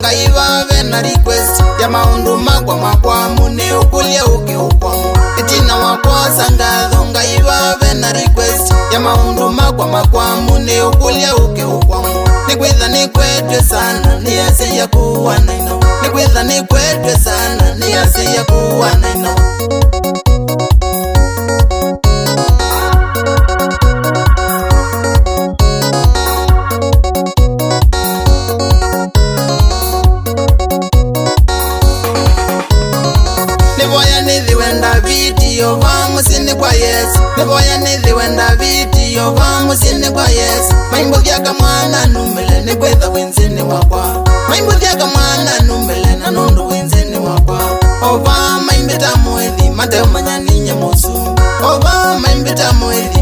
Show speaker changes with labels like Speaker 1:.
Speaker 1: Kaiva vena request ya maundu makwa mune ukulie ukiukwamu itina wakwa sangatho. Kaiva vena request ya maundu makwa mune ukulie ukiukwamu nikwitha nikwetwe sana ni asi ya kuwa naino. Nikwitha nikwetwe sana ni asi ya kuwa naino. Nivoya nithi wenda video vamusini kwa Yesu. Nivoya nithi wenda video vamusini kwa Yesu. Maimbuthiaka mwana numile nikwitha winzini wakwa. Maimbuthiaka mwana numile na nundu winzini wakwa. Ova maimbita mwithi mateo manyaninya musu. Ova maimbita mwithi